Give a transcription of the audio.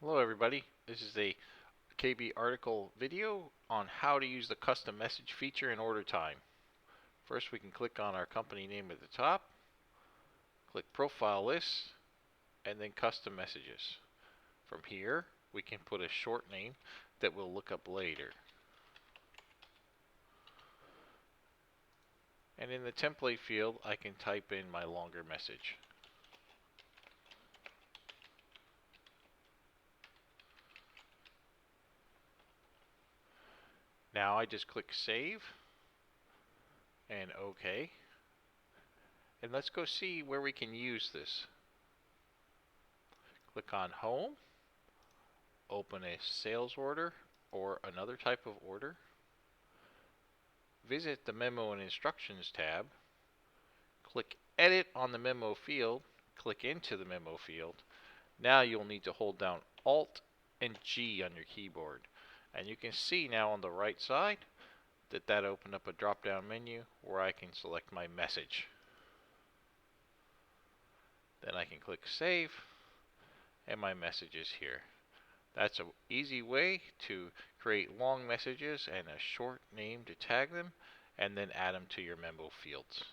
Hello everybody, this is a KB article video on how to use the custom message feature in order time. First we can click on our company name at the top, click profile list, and then custom messages. From here we can put a short name that we'll look up later. And in the template field I can type in my longer message. Now I just click save and OK. And let's go see where we can use this. Click on home, open a sales order or another type of order. Visit the Memo and Instructions tab. Click Edit on the memo field. Click into the memo field. Now you'll need to hold down Alt and G on your keyboard. And you can see now on the right side that opened up a drop-down menu where I can select my message. Then I can click Save, and my message is here. That's an easy way to create long messages and a short name to tag them, and then add them to your memo fields.